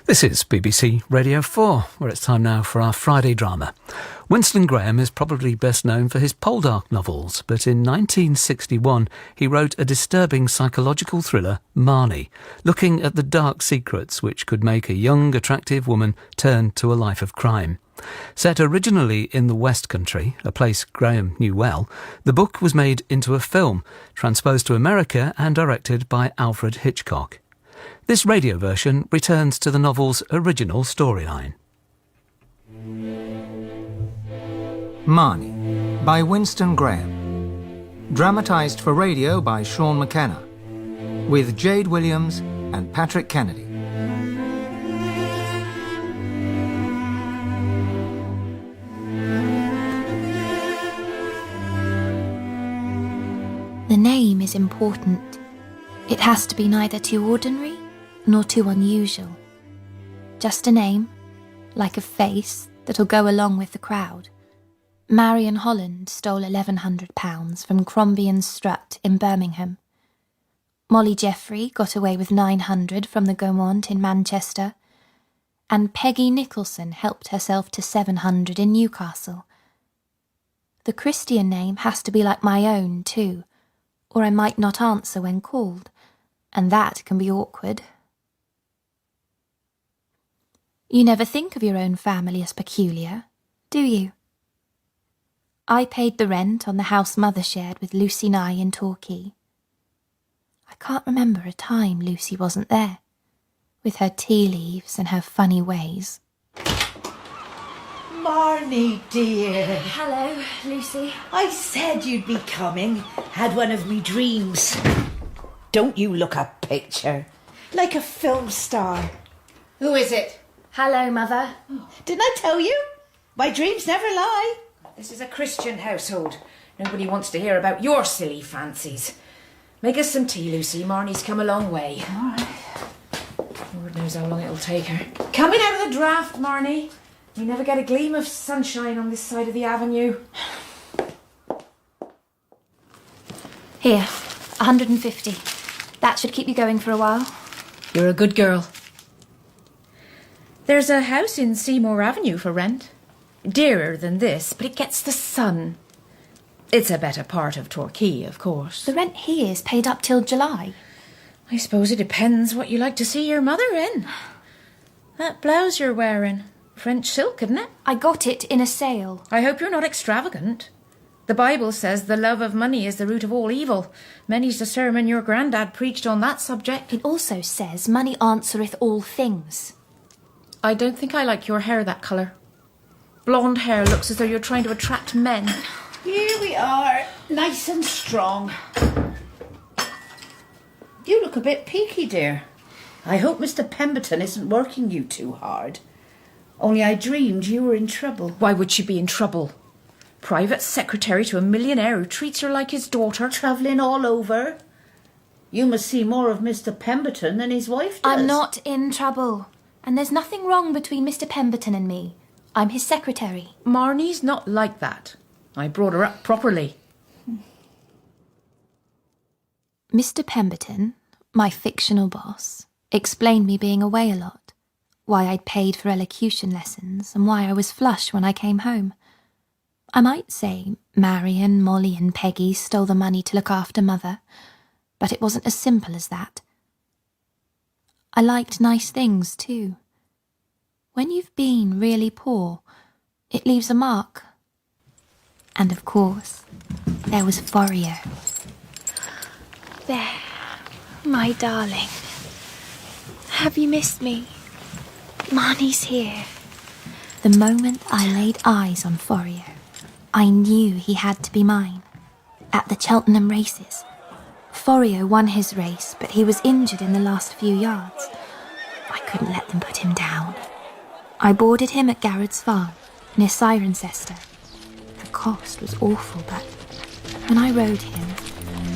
This is BBC Radio 4, where it's time now for our Friday drama. Winston Graham is probably best known for his Poldark novels, but in 1961 he wrote a disturbing psychological thriller, Marnie, looking at the dark secrets which could make a young, attractive woman turn to a life of crime. Set originally in the West Country, a place Graham knew well, the book was made into a film, transposed to America and directed by Alfred Hitchcock. This radio version returns to the novel's original storyline. Marnie by Winston Graham. Dramatised for radio by Sean McKenna. With Jade Williams and Patrick Kennedy. The name is important. It has to be neither too ordinary nor too unusual. Just a name, like a face that'll go along with the crowd. Marion Holland stole £1,100 from Crombie and Strutt in Birmingham. Molly Jeffrey got away with £900 from the Gaumont in Manchester. And Peggy Nicholson helped herself to £700 in Newcastle. The Christian name has to be like my own, too, or I might not answer when called, and that can be awkward. You never think of your own family as peculiar, do you? I paid the rent on the house Mother shared with Lucy Nye in Torquay. I can't remember a time Lucy wasn't there, with her tea leaves and her funny ways. Marnie, dear. Hello, Lucy. I said you'd be coming. Had one of me dreams. Don't you look a picture? Like a film star. Who is it? Hello, Mother. Didn't I tell you? My dreams never lie. This is a Christian household. Nobody wants to hear about your silly fancies. Make us some tea, Lucy. Marnie's come a long way. All right. Lord knows how long it'll take her. Coming out of the draft, Marnie. We never get a gleam of sunshine on this side of the avenue. Here, 150. That should keep you going for a while. You're a good girl. There's a house in Seymour Avenue for rent. Dearer than this, but it gets the sun. It's a better part of Torquay, of course. The rent here is paid up till July. I suppose it depends what you like to see your mother in. That blouse you're wearing, French silk, isn't it? I got it in a sale. I hope you're not extravagant. The Bible says the love of money is the root of all evil. Many's the sermon your granddad preached on that subject. It also says money answereth all things. I don't think I like your hair that colour. Blonde hair looks as though you're trying to attract men. Here we are, nice and strong. You look a bit peaky, dear. I hope Mr. Pemberton isn't working you too hard. Only I dreamed you were in trouble. Why would she be in trouble? Private secretary to a millionaire who treats her like his daughter. Travelling all over. You must see more of Mr. Pemberton than his wife does. I'm not in trouble. And there's nothing wrong between Mr. Pemberton and me. I'm his secretary. Marnie's not like that. I brought her up properly. Mr. Pemberton, my fictional boss, explained me being away a lot, why I'd paid for elocution lessons and why I was flush when I came home. I might say Marion, Molly and Peggy stole the money to look after Mother, but it wasn't as simple as that. I liked nice things too. When you've been really poor, it leaves a mark. And of course, there was Forio. There, my darling. Have you missed me? Marnie's here. The moment I laid eyes on Forio, I knew he had to be mine. At the Cheltenham races, Forio won his race, but he was injured in the last few yards. I couldn't let them put him down. I boarded him at Garrett's Farm, near Cirencester. The cost was awful, but when I rode him,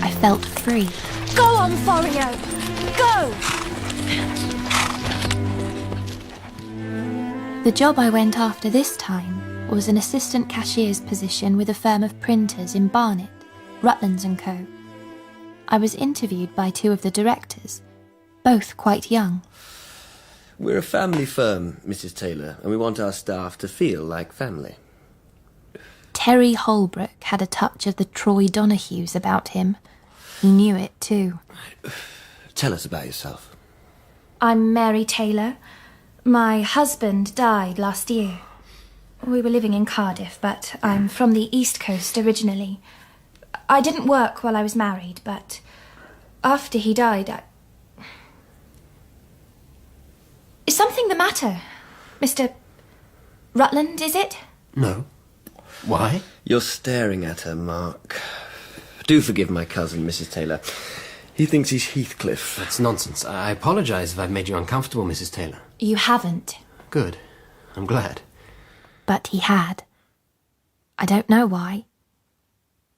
I felt free. Go on, Forio! Go! The job I went after this time was an assistant cashier's position with a firm of printers in Barnet, Rutlands & Co. I was interviewed by two of the directors, both quite young. We're a family firm, Mrs. Taylor, and we want our staff to feel like family. Terry Holbrook had a touch of the Troy Donahues about him. He knew it too. Tell us about yourself. I'm Mary Taylor. My husband died last year. We were living in Cardiff, but I'm from the East Coast originally. I didn't work while I was married, but after he died, Is something the matter? Mr. Rutland, is it? No. Why? You're staring at her, Mark. Do forgive my cousin, Mrs. Taylor. He thinks he's Heathcliff. That's nonsense. I apologise if I've made you uncomfortable, Mrs. Taylor. You haven't. Good. I'm glad. But he had. I don't know why.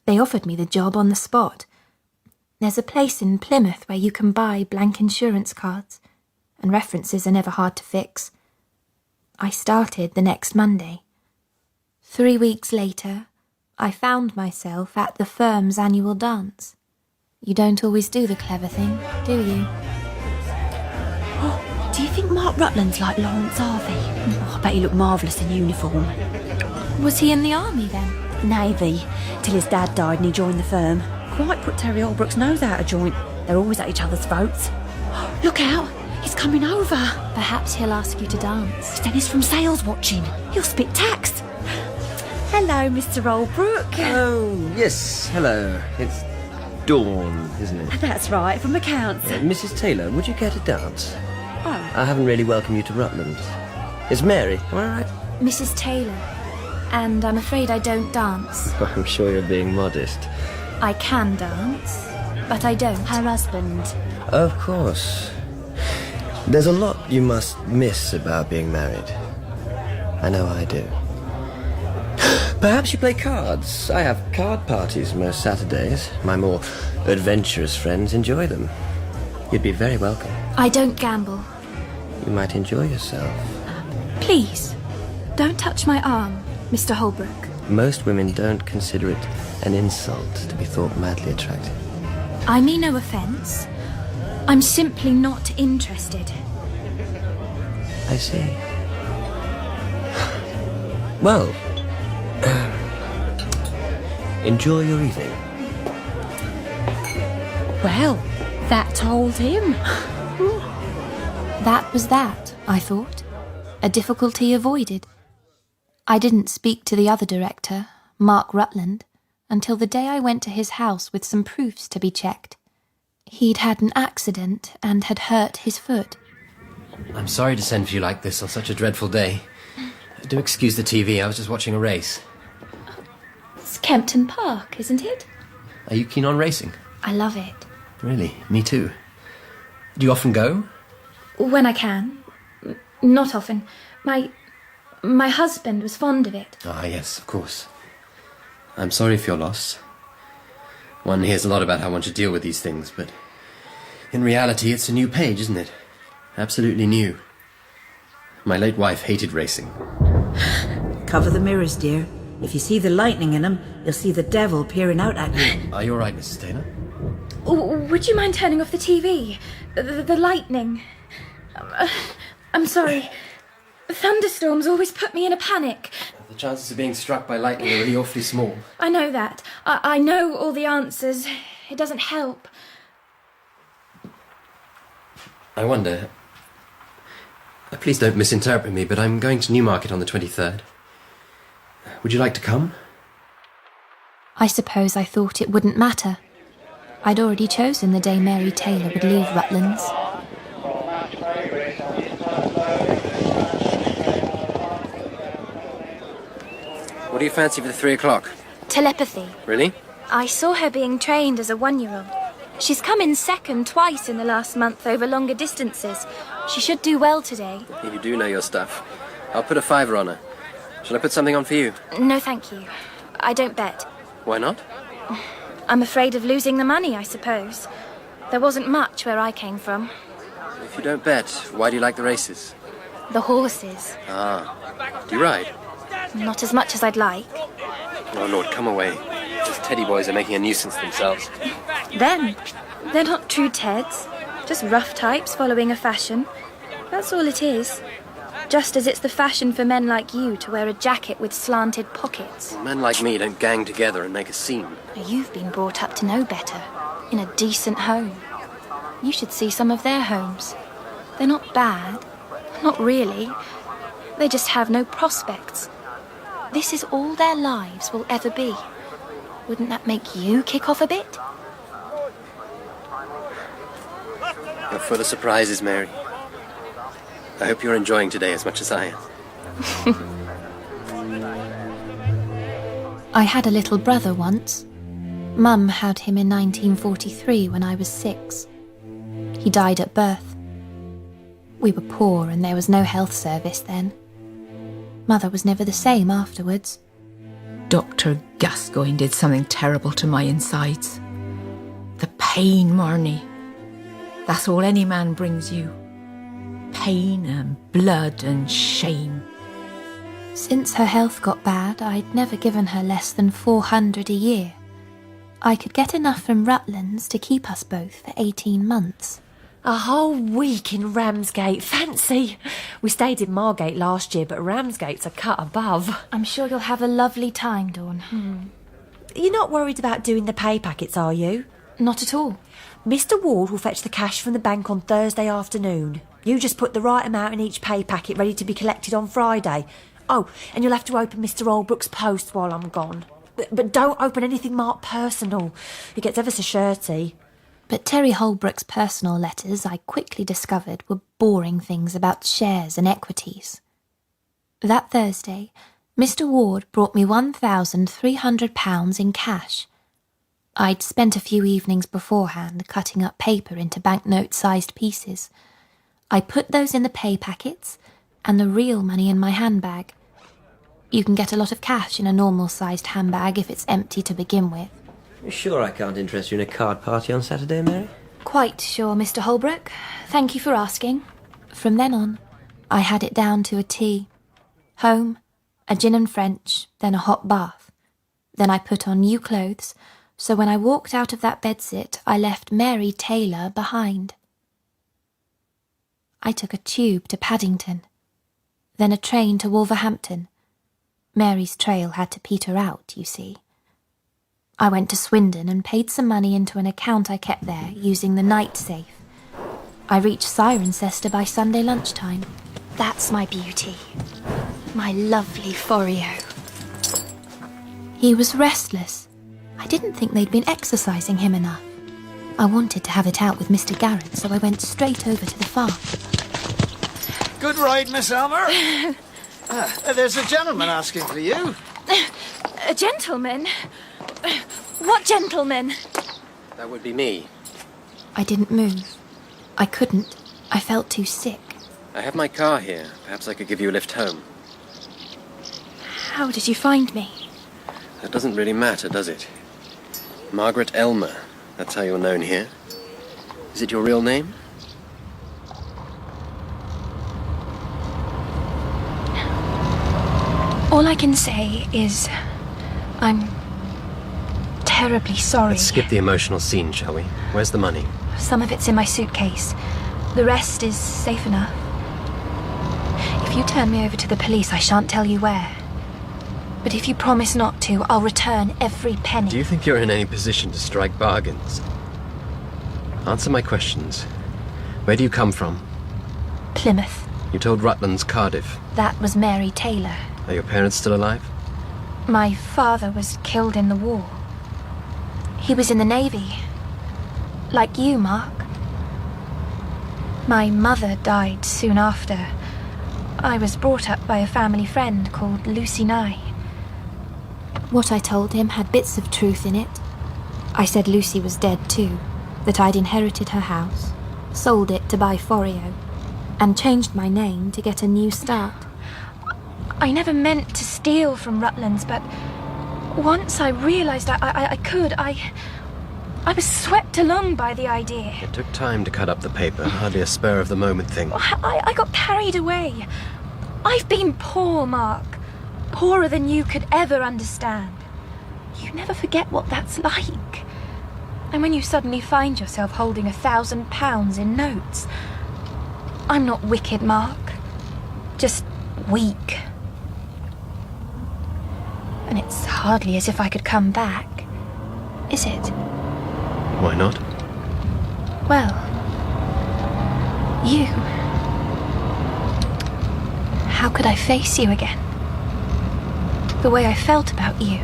They offered me the job on the spot. There's a place in Plymouth where you can buy blank insurance cards, and references are never hard to fix. I started the next Monday. 3 weeks later, I found myself at the firm's annual dance. You don't always do the clever thing, do you? Oh, do you think Mark Rutland's like Lawrence Harvey? Oh, I bet he looked marvellous in uniform. Was he in the army then? Navy, till his dad died and he joined the firm. Quite put Terry Holbrook's nose out of joint. They're always at each other's throats. Look out, he's coming over. Perhaps he'll ask you to dance. Dennis from sales watching. He'll spit tax. Hello, Mr. Holbrook. Oh, yes, hello. It's Dawn, isn't it? That's right, from accounts. Mrs. Taylor, would you care to dance? Oh. I haven't really welcomed you to Rutland. It's Mary, am I right? Mrs. Taylor. And I'm afraid I don't dance. I'm sure you're being modest. I can dance, but I don't. Her husband. Of course. There's a lot you must miss about being married. I know I do. Perhaps you play cards. I have card parties most Saturdays. My more adventurous friends enjoy them. You'd be very welcome. I don't gamble. You might enjoy yourself. Please, don't touch my arm, Mr. Holbrook. Most women don't consider it an insult to be thought madly attractive. I mean no offence. I'm simply not interested. I see. Well, enjoy your evening. Well, that told him. That was that, I thought. A difficulty avoided. I didn't speak to the other director, Mark Rutland, until the day I went to his house with some proofs to be checked. He'd had an accident and had hurt his foot. I'm sorry to send for you like this on such a dreadful day. Do excuse the TV, I was just watching a race. It's Kempton Park, isn't it? Are you keen on racing? I love it. Really? Me too. Do you often go? When I can. Not often. My husband was fond of it. Ah, yes, of course. I'm sorry for your loss. One hears a lot about how one should deal with these things, but in reality it's a new page, isn't it? Absolutely new. My late wife hated racing. Cover the mirrors, dear. If you see the lightning in them, you'll see the devil peering out at you. Are you all right, Mrs. Taylor? Would you mind turning off the TV? The lightning. I'm sorry. Thunderstorms always put me in a panic. The chances of being struck by lightning are really awfully small. I know that. I know all the answers. It doesn't help. I wonder... Please don't misinterpret me, but I'm going to Newmarket on the 23rd. Would you like to come? I suppose I thought it wouldn't matter. I'd already chosen the day Mary Taylor would leave Rutland's. What do you fancy for the 3 o'clock? Telepathy. Really? I saw her being trained as a 1-year-old. She's come in second twice in the last month over longer distances. She should do well today. You do know your stuff. I'll put a £5 on her. Shall I put something on for you? No, thank you. I don't bet. Why not? I'm afraid of losing the money, I suppose. There wasn't much where I came from. If you don't bet, why do you like the races? The horses. Ah. Do you ride? Not as much as I'd like. Oh, Lord, come away. Those teddy boys are making a nuisance themselves. Them? They're not true Teds. Just rough types following a fashion. That's all it is. Just as it's the fashion for men like you to wear a jacket with slanted pockets. Men like me don't gang together and make a scene. You've been brought up to know better. In a decent home. You should see some of their homes. They're not bad. Not really. They just have no prospects. This is all their lives will ever be. Wouldn't that make you kick off a bit? You're full of surprises, Mary. I hope you're enjoying today as much as I am. I had a little brother once. Mum had him in 1943 when I was 6. He died at birth. We were poor and there was no health service then. Mother was never the same afterwards. Dr. Gascoigne did something terrible to my insides. The pain, Marnie. That's all any man brings you. Pain and blood and shame. Since her health got bad, I'd never given her less than 400 a year. I could get enough from Rutland's to keep us both for 18 months. A whole week in Ramsgate, fancy! We stayed in Margate last year, but Ramsgate's a cut above. I'm sure you'll have a lovely time, Dawn. You're not worried about doing the pay packets, are you? Not at all. Mr. Ward will fetch the cash from the bank on Thursday afternoon. You just put the right amount in each pay packet ready to be collected on Friday. Oh, and you'll have to open Mr. Oldbrook's post while I'm gone. But don't open anything marked personal. It gets ever so shirty. But Terry Holbrook's personal letters, I quickly discovered, were boring things about shares and equities. That Thursday, Mr. Ward brought me £1,300 in cash. I'd spent a few evenings beforehand cutting up paper into banknote-sized pieces. I put those in the pay packets and the real money in my handbag. You can get a lot of cash in a normal-sized handbag if it's empty to begin with. You sure I can't interest you in a card party on Saturday, Mary? Quite sure, Mr. Holbrook. Thank you for asking. From then on, I had it down to a T. Home, a gin and French, then a hot bath. Then I put on new clothes, so when I walked out of that bedsit, I left Mary Taylor behind. I took a tube to Paddington, then a train to Wolverhampton. Mary's trail had to peter out, you see. I went to Swindon and paid some money into an account I kept there using the night safe. I reached Cirencester by Sunday lunchtime. That's my beauty. My lovely Forio. He was restless. I didn't think they'd been exercising him enough. I wanted to have it out with Mr. Garrett, so I went straight over to the farm. Good ride, Miss Elmer. There's a gentleman asking for you. A gentleman? What gentleman? That would be me. I didn't move. I couldn't. I felt too sick. I have my car here. Perhaps I could give you a lift home. How did you find me? That doesn't really matter, does it? Margaret Elmer. That's how you're known here. Is it your real name? All I can say is I'm terribly sorry. Let's skip the emotional scene, shall we? Where's the money? Some of it's in my suitcase. The rest is safe enough. If you turn me over to the police, I shan't tell you where. But if you promise not to, I'll return every penny. Do you think you're in any position to strike bargains? Answer my questions. Where do you come from? Plymouth. You told Rutland's Cardiff. That was Mary Taylor. Are your parents still alive? My father was killed in the war. He was in the Navy. Like you, Mark. My mother died soon after. I was brought up by a family friend called Lucy Nye. What I told him had bits of truth in it. I said Lucy was dead too, that I'd inherited her house, sold it to buy Forio, and changed my name to get a new start. I never meant to steal from Rutland's, but once I realised I could, I was swept along by the idea. It took time to cut up the paper, hardly a spur-of-the-moment thing. I got carried away. I've been poor, Mark. Poorer than you could ever understand. You never forget what that's like. And when you suddenly find yourself holding £1,000 in notes, I'm not wicked, Mark. Just weak. And it's hardly as if I could come back, is it? Why not? Well, you. How could I face you again? The way I felt about you.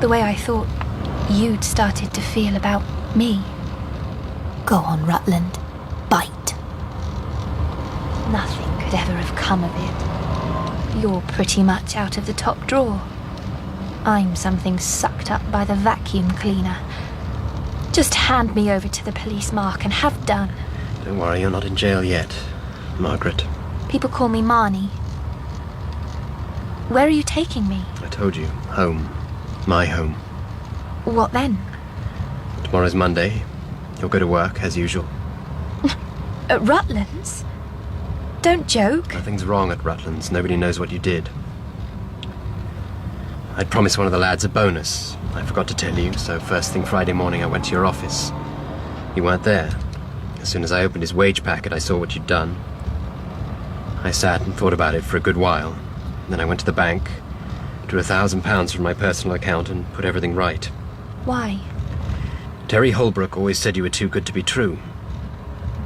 The way I thought you'd started to feel about me. Go on, Rutland. Bite. Nothing could ever have come of it. You're pretty much out of the top drawer. I'm something sucked up by the vacuum cleaner. Just hand me over to the police, Mark, and have done. Don't worry, you're not in jail yet, Margaret. People call me Marnie. Where are you taking me? I told you, home. My home. What then? Tomorrow's Monday. You'll go to work, as usual. At Rutland's? Don't joke. Nothing's wrong at Rutland's. Nobody knows what you did. I'd promised one of the lads a bonus. I forgot to tell you, so first thing Friday morning I went to your office. You weren't there. As soon as I opened his wage packet, I saw what you'd done. I sat and thought about it for a good while. Then I went to the bank, drew £1,000 from my personal account and put everything right. Why? Terry Holbrook always said you were too good to be true.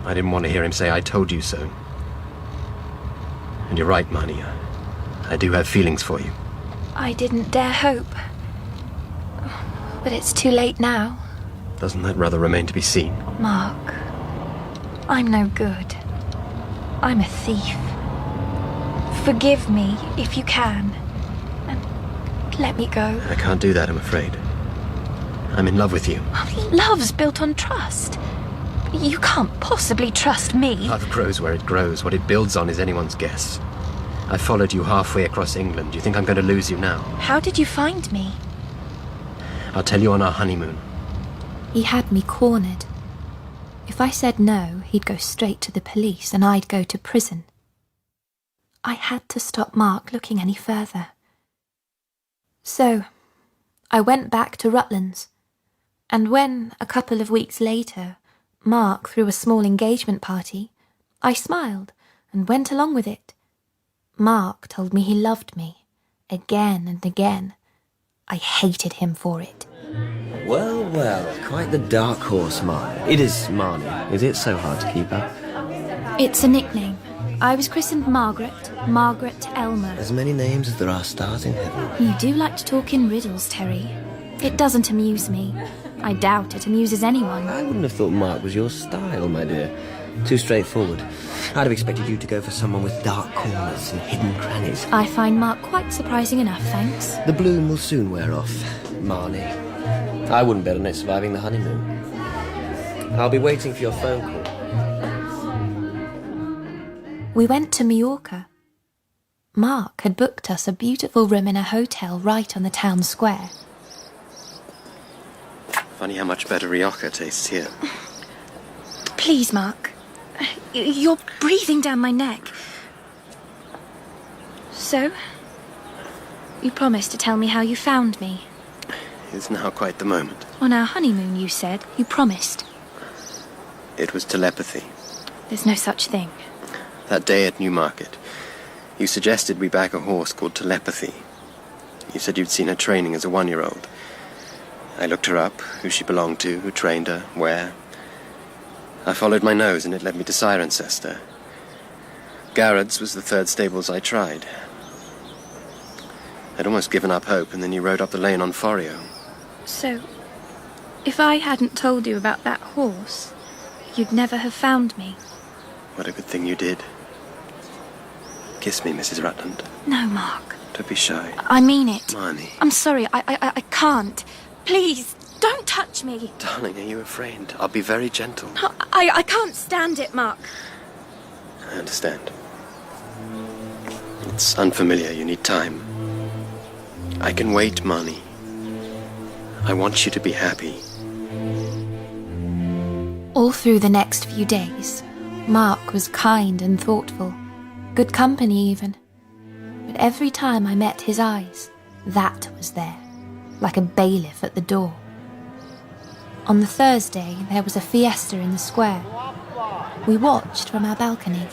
I didn't want to hear him say I told you so. And you're right, Marnie. I do have feelings for you. I didn't dare hope. But it's too late now. Doesn't that rather remain to be seen? Mark, I'm no good. I'm a thief. Forgive me if you can. And let me go. I can't do that, I'm afraid. I'm in love with you. Love's built on trust. You can't possibly trust me. Love grows where it grows. What it builds on is anyone's guess. I followed you halfway across England. Do you think I'm going to lose you now? How did you find me? I'll tell you on our honeymoon. He had me cornered. If I said no, he'd go straight to the police and I'd go to prison. I had to stop Mark looking any further. So, I went back to Rutland's. And when, a couple of weeks later, Mark threw a small engagement party, I smiled and went along with it. Mark told me he loved me, again and again. I hated him for it. Well, well, quite the dark horse, Marnie. It is Marnie. Is it so hard to keep up? It's a nickname. I was christened Margaret Elmer. As many names as there are stars in heaven. You do like to talk in riddles, Terry. It doesn't amuse me. I doubt it amuses anyone. I wouldn't have thought Mark was your style, my dear. Too straightforward. I'd have expected you to go for someone with dark corners and hidden crannies. I find Mark quite surprising enough, thanks. The bloom will soon wear off, Marnie. I wouldn't bet on it surviving the honeymoon. I'll be waiting for your phone call. We went to Mallorca. Mark had booked us a beautiful room in a hotel right on the town square. Funny how much better Rioja tastes here. Please, Mark. You're breathing down my neck. So, you promised to tell me how you found me. It's now quite the moment. On our honeymoon, you said. You promised. It was telepathy. There's no such thing. That day at Newmarket, you suggested we back a horse called Telepathy. You said you'd seen her training as a 1-year-old. I looked her up, who she belonged to, who trained her, where. I followed my nose and it led me to Cirencester. Garrett's was the third stables I tried. I'd almost given up hope, and then you rode up the lane on Forio. So, if I hadn't told you about that horse, you'd never have found me. What a good thing you did. Kiss me, Mrs. Rutland. No, Mark. Don't be shy. I mean it. Marnie. I'm sorry, I can't. Please, don't touch me. Darling, are you afraid? I'll be very gentle. I can't stand it, Mark. I understand. It's unfamiliar. You need time. I can wait, Marnie. I want you to be happy. All through the next few days, Mark was kind and thoughtful. Good company, even. But every time I met his eyes, that was there, like a bailiff at the door. On the Thursday, there was a fiesta in the square. We watched from our balcony.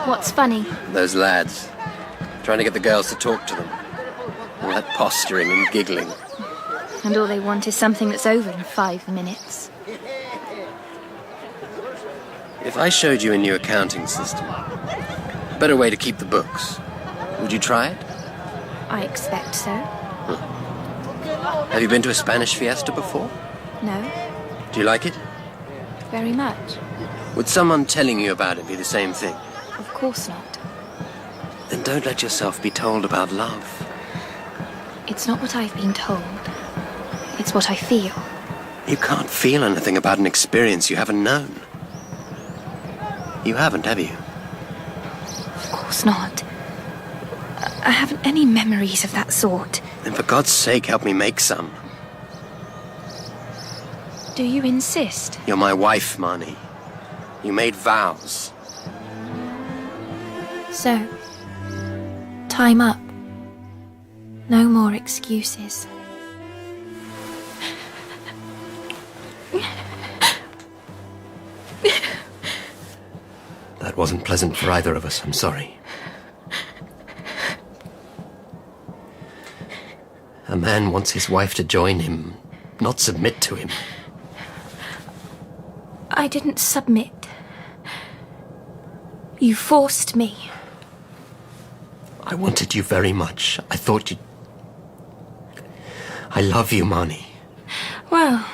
What's funny? Those lads. Trying to get the girls to talk to them. All that posturing and giggling. And all they want is something that's over in 5 minutes. If I showed you a new accounting system, a better way to keep the books, would you try it? I expect so. Have you been to a Spanish fiesta before? No, Do you like it? very much. Would someone telling you about it be the same thing? Of course not. Then don't let yourself be told about love. It's not what I've been told. It's what I feel. You can't feel anything about an experience you haven't known. You haven't, have you? Of course not. I haven't any memories of that sort. Then for God's sake, help me make some. Do you insist? You're my wife, Marnie. You made vows. So, time up. No more excuses. That wasn't pleasant for either of us, I'm sorry. A man wants his wife to join him, not submit to him. I didn't submit. You forced me. I wanted you very much. I thought you'd... I love you, Marnie. Well,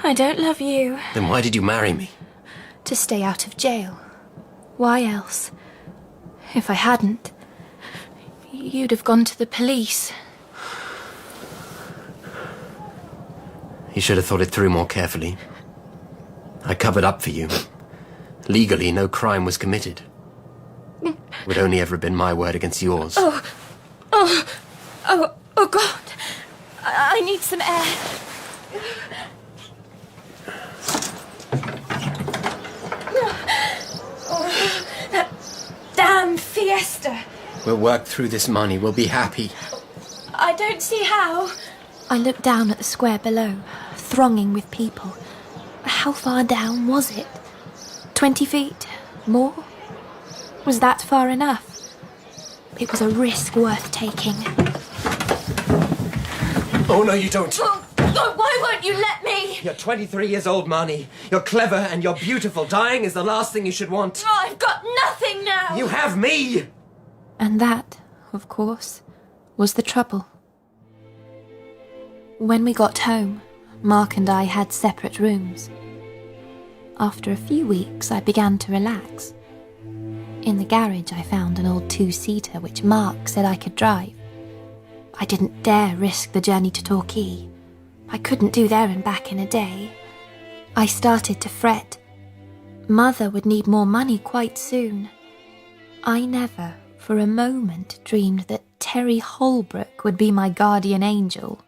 I don't love you. Then why did you marry me? To stay out of jail. Why else? If I hadn't, you'd have gone to the police. You should have thought it through more carefully. I covered up for you. Legally, no crime was committed. It would only ever have been my word against yours. Oh God. I need some air. That damn fiesta. We'll work through this, Marnie. We'll be happy. I don't see how. I looked down at the square below, thronging with people. How far down was it? 20 feet? More? Was that far enough? It was a risk worth taking. Oh, no, you don't. Oh, why won't you let me? You're 23 years old, Marnie. You're clever and you're beautiful. Dying is the last thing you should want. Oh, I've got nothing now. You have me! And that, of course, was the trouble. When we got home, Mark and I had separate rooms. After a few weeks, I began to relax. In the garage, I found an old two-seater which Mark said I could drive. I didn't dare risk the journey to Torquay. I couldn't do there and back in a day. I started to fret. Mother would need more money quite soon. I never, for a moment, dreamed that Terry Holbrook would be my guardian angel.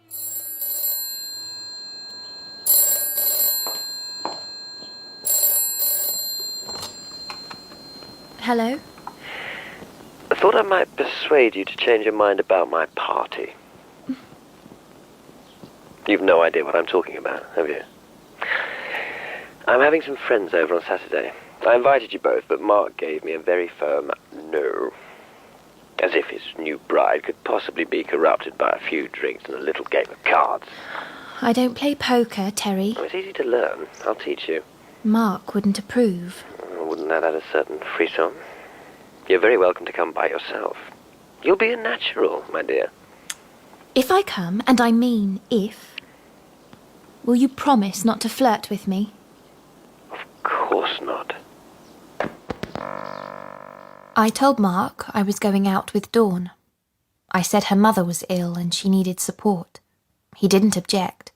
Hello? I thought I might persuade you to change your mind about my party. You've no idea what I'm talking about, have you? I'm having some friends over on Saturday. I invited you both, but Mark gave me a very firm no. As if his new bride could possibly be corrupted by a few drinks and a little game of cards. I don't play poker, Terry. Oh, it's easy to learn. I'll teach you. Mark wouldn't approve. Wouldn't that add a certain frisson? You're very welcome to come by yourself. You'll be a natural, my dear. If I come, and I mean if, will you promise not to flirt with me? Of course not. I told Mark I was going out with Dawn. I said her mother was ill and she needed support. He didn't object.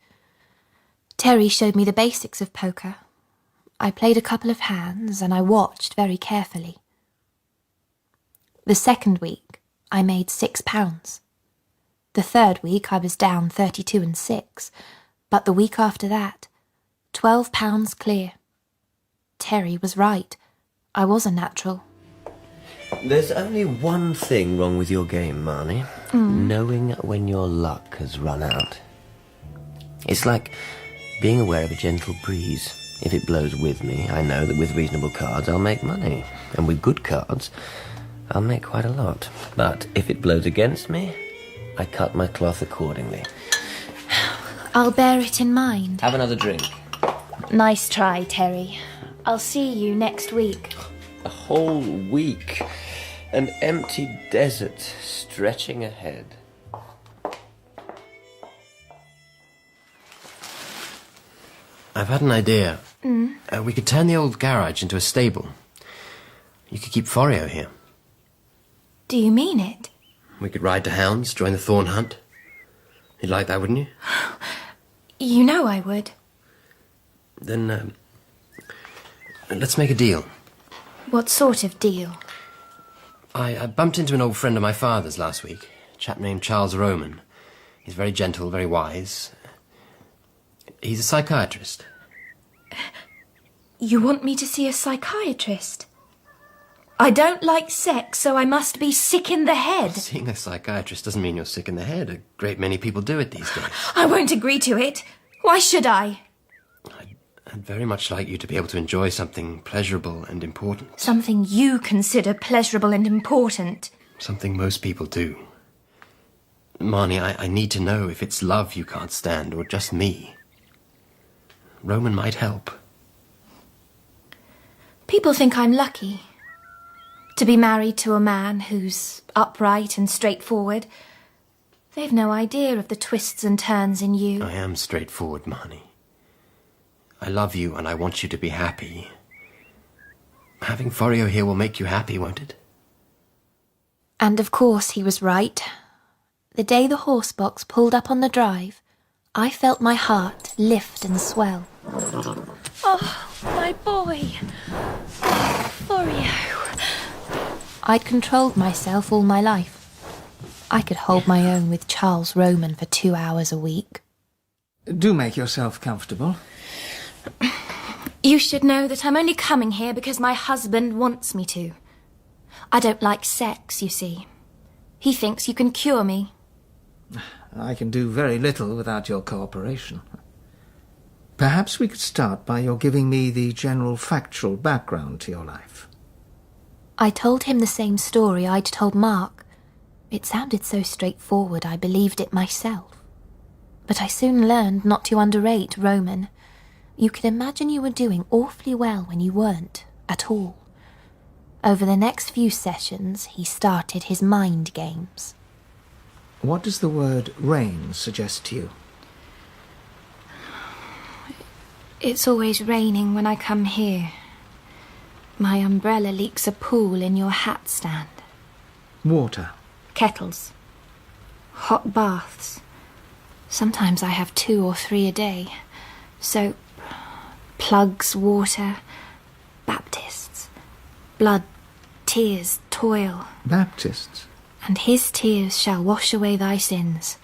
Terry showed me the basics of poker. I played a couple of hands and I watched very carefully. The second week, I made £6. The third week, I was down 32 and 6, but the week after that, £12 clear. Terry was right. I was a natural. There's only one thing wrong with your game, Marnie. Knowing when your luck has run out. It's like Being aware of a gentle breeze. If it blows with me, I know that with reasonable cards I'll make money. And with good cards, I'll make quite a lot. But if it blows against me, I cut my cloth accordingly. I'll bear it in mind. Have another drink. Nice try, Terry. I'll see you next week. A whole week. An empty desert stretching ahead. I've had an idea. We could turn the old garage into a stable. You could keep Forio here. Do you mean it? We could ride to hounds, join the thorn hunt. You'd like that, wouldn't you? You know I would. Then, let's make a deal. What sort of deal? I bumped into an old friend of my father's last week, a chap named Charles Roman. He's very gentle, very wise. He's a psychiatrist. You want me to see a psychiatrist? I don't like sex, so I must be sick in the head. Seeing a psychiatrist doesn't mean you're sick in the head. A great many people do it these days. I won't agree to it. Why should I? I'd very much like you to be able to enjoy something pleasurable and important. Something you consider pleasurable and important. Something most people do. Marnie, I need to know if it's love you can't stand or just me. Roman might help. People think I'm lucky to be married to a man who's upright and straightforward. They've no idea of the twists and turns in you. I am straightforward, Marnie. I love you and I want you to be happy. Having Forio here will make you happy, won't it? And of course he was right. The day the horse box pulled up on the drive, I felt my heart lift and swell. Oh, my boy. Forio. I'd controlled myself all my life. I could hold my own with Charles Roman for 2 hours a week. Do make yourself comfortable. You should know that I'm only coming here because my husband wants me to. I don't like sex, you see. He thinks you can cure me. I can do very little without your cooperation. Perhaps we could start by your giving me the general factual background to your life. I told him the same story I'd told Mark. It sounded so straightforward I believed it myself. But I soon learned not to underrate Roman. You could imagine you were doing awfully well when you weren't, at all. Over the next few sessions, he started his mind games. What does the word rain suggest to you? It's always raining when I come here. My umbrella leaks a pool in your hat stand. Water. Kettles. Hot baths. Sometimes I have 2 or 3 a day. Soap, plugs, water, Baptists. Blood, tears, toil. Baptists? And his tears shall wash away thy sins.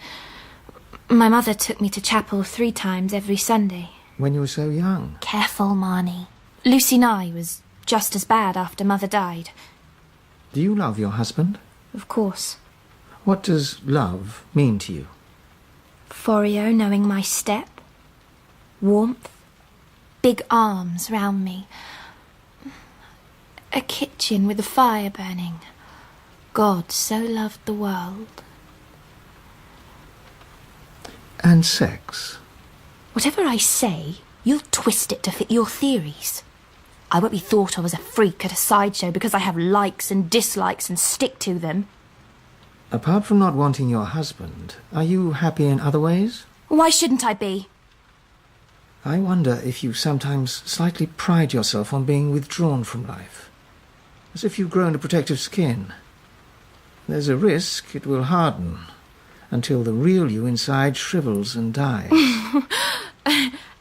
My mother took me to chapel 3 times every Sunday. When you were so young? Careful, Marnie. Lucy Nye was just as bad after Mother died. Do you love your husband? Of course. What does love mean to you? Forio knowing my step. Warmth. Big arms round me. A kitchen with a fire burning. God so loved the world. And sex? Whatever I say, you'll twist it to fit your theories. I won't be thought of as a freak at a sideshow because I have likes and dislikes and stick to them. Apart from not wanting your husband, are you happy in other ways? Why shouldn't I be? I wonder if you sometimes slightly pride yourself on being withdrawn from life. As if you've grown a protective skin. There's a risk it will harden until the real you inside shrivels and dies.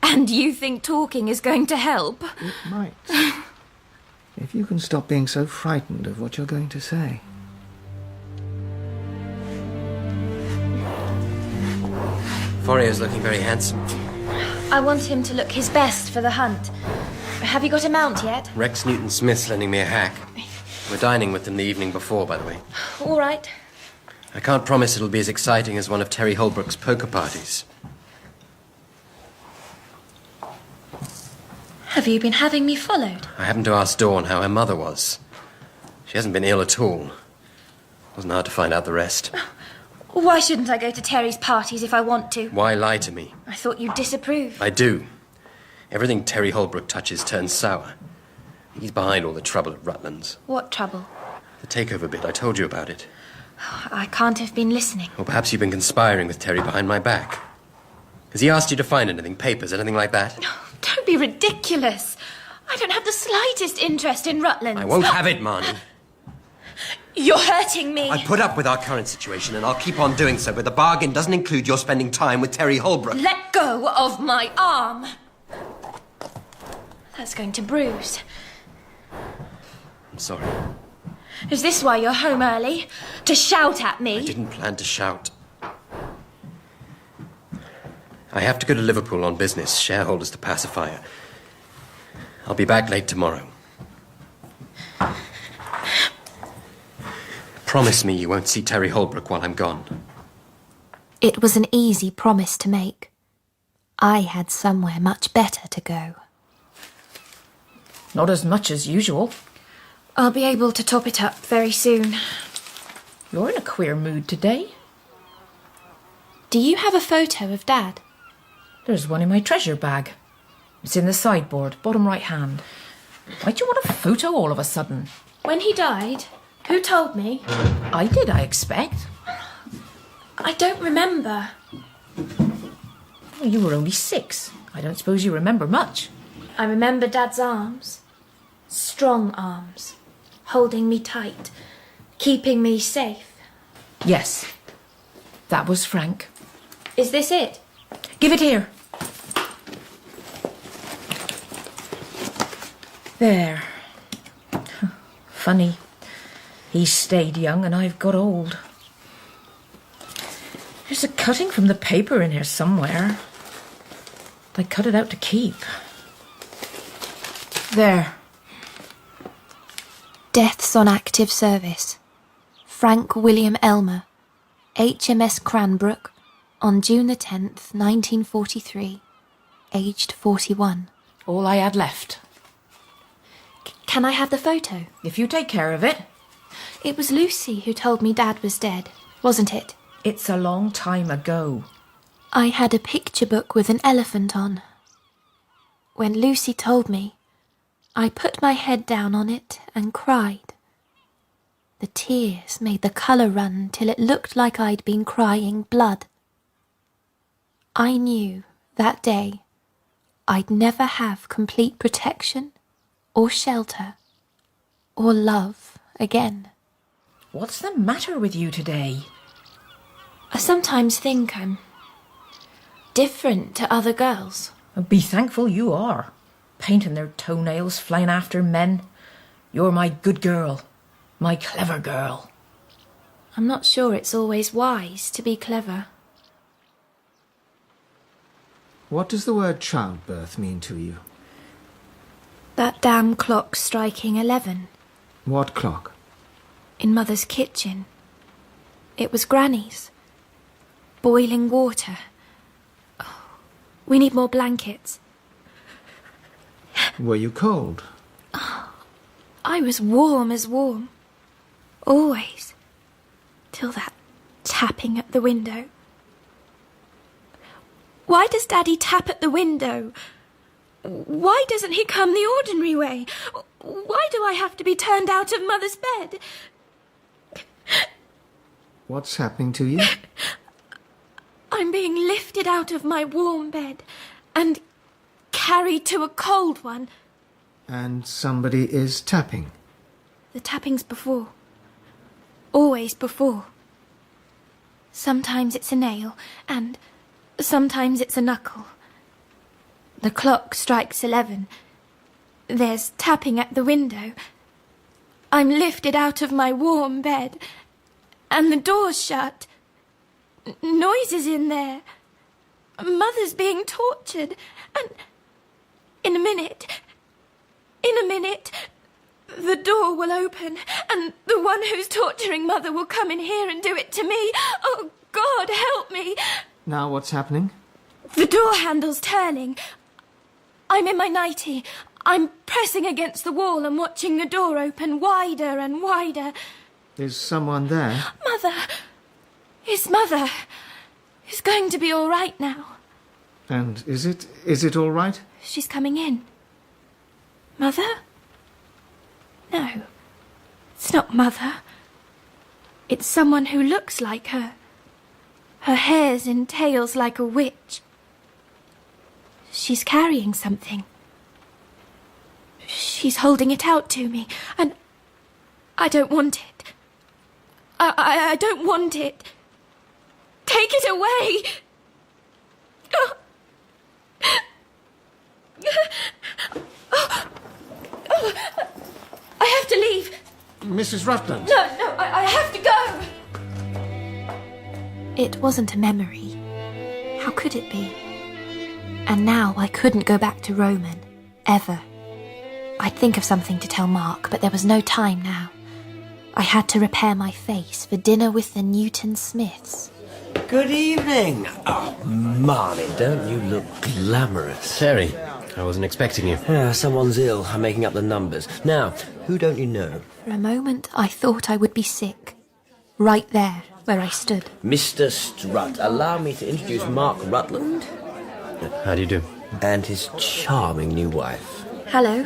And you think talking is going to help? It might. If you can stop being so frightened of what you're going to say. Forio's looking very handsome. I want him to look his best for the hunt. Have you got a mount yet? Rex Newton-Smith's lending me a hack. We're dining with them the evening before, by the way. All right. I can't promise it'll be as exciting as one of Terry Holbrook's poker parties. Have you been having me followed? I happened to ask Dawn how her mother was. She hasn't been ill at all. Wasn't hard to find out the rest. Why shouldn't I go to Terry's parties if I want to? Why lie to me? I thought you'd disapprove. I do. Everything Terry Holbrook touches turns sour. He's behind all the trouble at Rutland's. What trouble? The takeover bit, I told you about it. I can't have been listening. Or perhaps you've been conspiring with Terry behind my back. Has he asked you to find anything, papers, anything like that? Don't be ridiculous. I don't have the slightest interest in Rutland's. I won't have it, Marnie. You're hurting me. I put up with our current situation, and I'll keep on doing so, but the bargain doesn't include your spending time with Terry Holbrook. Let go of my arm. That's going to bruise. I'm sorry. Is this why you're home early? To shout at me? I didn't plan to shout. I have to go to Liverpool on business, shareholders to pacify her. I'll be back late tomorrow. Promise me you won't see Terry Holbrook while I'm gone. It was an easy promise to make. I had somewhere much better to go. Not as much as usual. I'll be able to top it up very soon. You're in a queer mood today. Do you have a photo of Dad? There's one in my treasure bag. It's in the sideboard, bottom right hand. Why'd you want a photo all of a sudden? When he died, who told me? I did, I expect. I don't remember. Well, you were only 6. I don't suppose you remember much. I remember Dad's arms. Strong arms. Holding me tight. Keeping me safe. Yes. That was Frank. Is this it? Give it here. There. Funny. He stayed young and I've got old. There's a cutting from the paper in here somewhere. I cut it out to keep. There. Deaths on active service. Frank William Elmer, HMS Cranbrook, on June the 10th, 1943, aged 41. All I had left. Can I have the photo? If you take care of it. It was Lucy who told me Dad was dead, wasn't it? It's a long time ago. I had a picture book with an elephant on. When Lucy told me, I put my head down on it and cried. The tears made the colour run till it looked like I'd been crying blood. I knew that day I'd never have complete protection or shelter or love again. What's the matter with you today? I sometimes think I'm different to other girls. Be thankful you are. Painting their toenails, flying after men. You're my good girl. My clever girl. I'm not sure it's always wise to be clever. What does the word childbirth mean to you? That damn clock striking 11. What clock? In Mother's kitchen. It was Granny's. Boiling water. Oh, we need more blankets. Were you cold? I was warm as warm. Always. Till that tapping at the window. Why does Daddy tap at the window? Why doesn't he come the ordinary way? Why do I have to be turned out of Mother's bed? What's happening to you? I'm being lifted out of my warm bed and carried to a cold one. And somebody is tapping. The tapping's before. Always before. Sometimes it's a nail, and sometimes it's a knuckle. The clock strikes 11. There's tapping at the window. I'm lifted out of my warm bed, and the door's shut. Noises in there. Mother's being tortured, and in a minute, the door will open, and the one who's torturing Mother will come in here and do it to me. Oh, God, help me. Now what's happening? The door handle's turning. I'm in my nightie. I'm pressing against the wall and watching the door open wider and wider. Is someone there? Mother! His mother is going to be all right now. And is it all right? She's coming in. Mother? No, it's not Mother. It's someone who looks like her. Her hair's in tails like a witch. She's carrying something. She's holding it out to me, and I don't want it. I don't want it. Take it away! I have to leave. Mrs. Rutland? No, I have to go. It wasn't a memory. How could it be? And now I couldn't go back to Roman, ever. I'd think of something to tell Mark, but there was no time now. I had to repair my face for dinner with the Newton Smiths. Good evening. Oh, Marnie, don't you look glamorous? Terry, I wasn't expecting you. Someone's ill. I'm making up the numbers. Now, who don't you know? For a moment, I thought I would be sick. Right there, where I stood. Mr. Strutt. Allow me to introduce Mark Rutland. How do you do? And his charming new wife. Hello.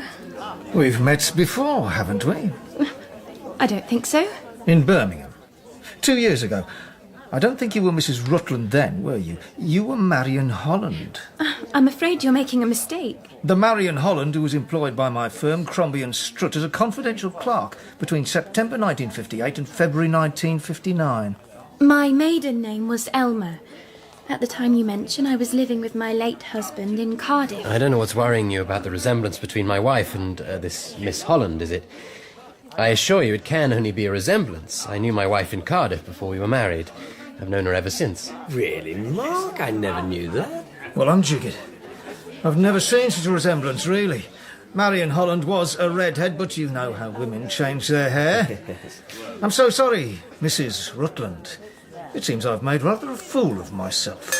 We've met before, haven't we? I don't think so. In Birmingham. 2 years ago. I don't think you were Mrs. Rutland then, were you? You were Marion Holland. I'm afraid you're making a mistake. The Marion Holland who was employed by my firm, Crombie and Strutt, as a confidential clerk between September 1958 and February 1959. My maiden name was Elmer. At the time you mention, I was living with my late husband in Cardiff. I don't know what's worrying you about the resemblance between my wife and this Miss Holland, is it? I assure you it can only be a resemblance. I knew my wife in Cardiff before we were married. I've known her ever since. Really, Mark? I never knew that. Well, I'm jiggered. I've never seen such a resemblance, really. Marion Holland was a redhead, but you know how women change their hair. I'm so sorry, Mrs. Rutland. It seems I've made rather a fool of myself.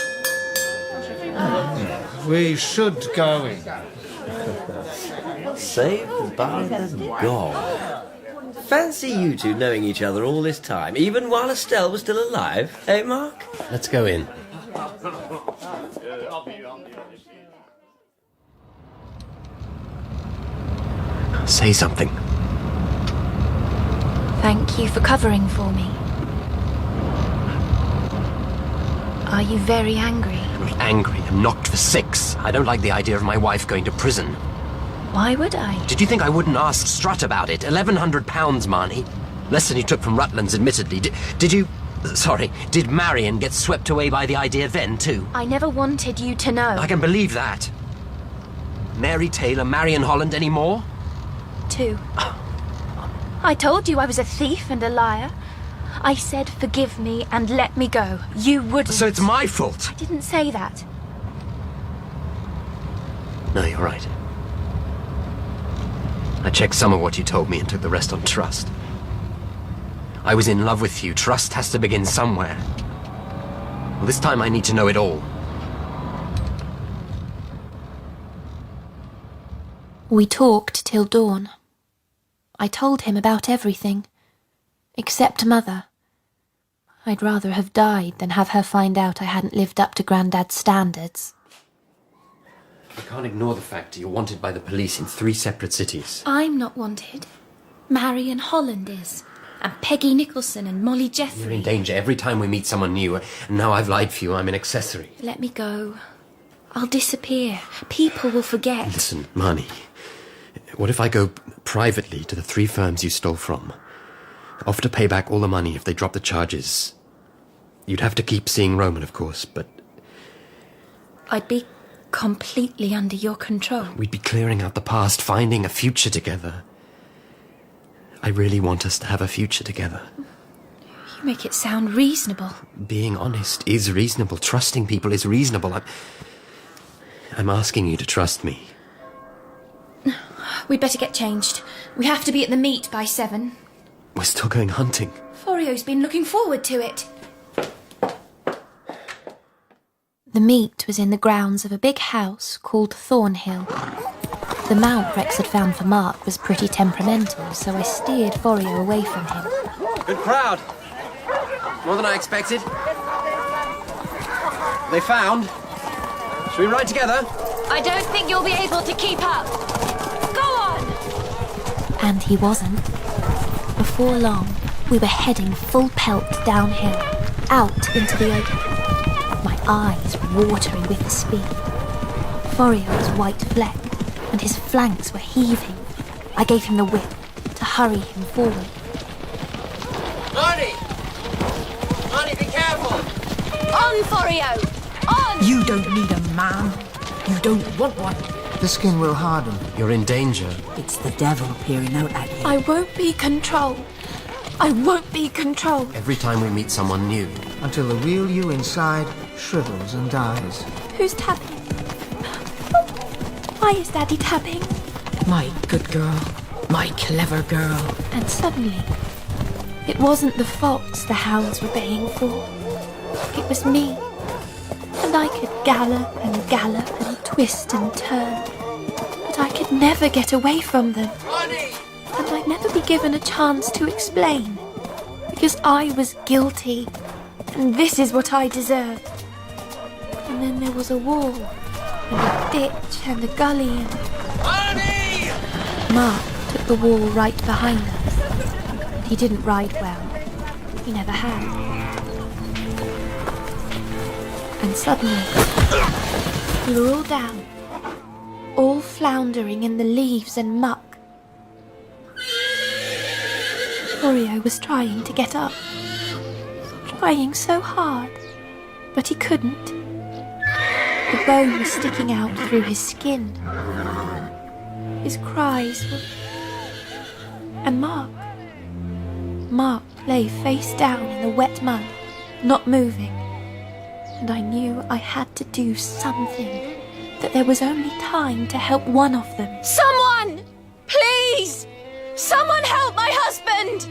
We should go in. Saved by the God. Fancy you two knowing each other all this time, even while Estelle was still alive, eh, Mark? Let's go in. Say something. Thank you for covering for me. Are you very angry? I'm not angry. I'm knocked for 6. I don't like the idea of my wife going to prison. Why would I? Did you think I wouldn't ask Strutt about it? £1,100, Marnie. Less than you took from Rutland's, admittedly. Did Marion get swept away by the idea then, too? I never wanted you to know. I can believe that. Mary Taylor, Marion Holland, any more? 2. I told you I was a thief and a liar. I said forgive me and let me go. You wouldn't. So it's my fault? I didn't say that. No, you're right. I checked some of what you told me and took the rest on trust. I was in love with you. Trust has to begin somewhere. Well, this time I need to know it all. We talked till dawn. I told him about everything. Except Mother. I'd rather have died than have her find out I hadn't lived up to Grandad's standards. I can't ignore the fact you're wanted by the police in 3 separate cities. I'm not wanted. Marion Holland is. And Peggy Nicholson and Molly Jeffrey. You're in danger every time we meet someone new, and now I've lied for you. I'm an accessory. Let me go. I'll disappear. People will forget. Listen, Marnie. What if I go privately to the 3 firms you stole from? Offer to pay back all the money if they drop the charges. You'd have to keep seeing Roman, of course, but... I'd be completely under your control. We'd be clearing out the past, finding a future together. I really want us to have a future together. You make it sound reasonable. Being honest is reasonable. Trusting people is reasonable. I'm asking you to trust me. We'd better get changed. We have to be at the meet by 7. We're still going hunting. Forio's been looking forward to it. The meet was in the grounds of a big house called Thornhill. The mount Rex had found for Mark was pretty temperamental, so I steered Forio away from him. Good crowd. More than I expected. They found. Shall we ride together? I don't think you'll be able to keep up. Go on! And he wasn't. Before long, we were heading full pelt downhill, out into the open. My eyes watering with the speed. Forio was white-flecked, and his flanks were heaving. I gave him the whip to hurry him forward. Marnie! Marnie, be careful! On, Forio! On! You don't need a man. You don't want one. The skin will harden. You're in danger. It's the devil peering out at you. I won't be controlled. I won't be controlled. Every time we meet someone new. Until the real you inside shrivels and dies. Who's tapping? Why is Daddy tapping? My good girl. My clever girl. And suddenly, it wasn't the fox the hounds were baying for. It was me. And I could gallop and twist and turn. But I could never get away from them. Marnie! And I'd never be given a chance to explain. Because I was guilty. And this is what I deserved. And then there was a wall. And a ditch and a gully and... Marnie! Mark took the wall right behind us. He didn't ride well. He never had. And suddenly, we were all down, all floundering in the leaves and muck. Forio was trying to get up, trying so hard, but he couldn't. The bone was sticking out through his skin. His cries were... And Mark lay face down in the wet mud, not moving. And I knew I had to do something, that there was only time to help one of them. Someone! Please! Someone help my husband!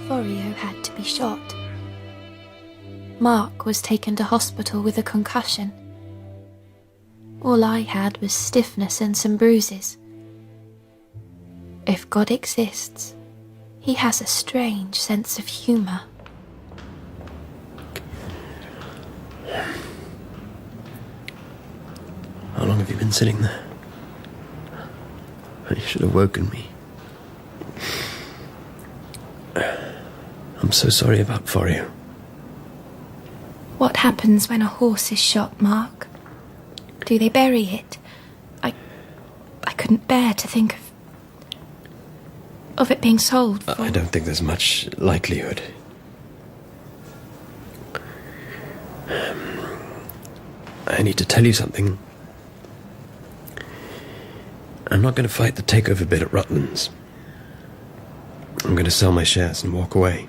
Forio had to be shot. Mark was taken to hospital with a concussion. All I had was stiffness and some bruises. If God exists, he has a strange sense of humour. How long have you been sitting there? You should have woken me. I'm so sorry about Forio. What happens when a horse is shot, Mark? Do they bury it? I couldn't bear to think of it being sold for... I don't think there's much likelihood. I need to tell you something. I'm not going to fight the takeover bid at Rutland's. I'm going to sell my shares and walk away.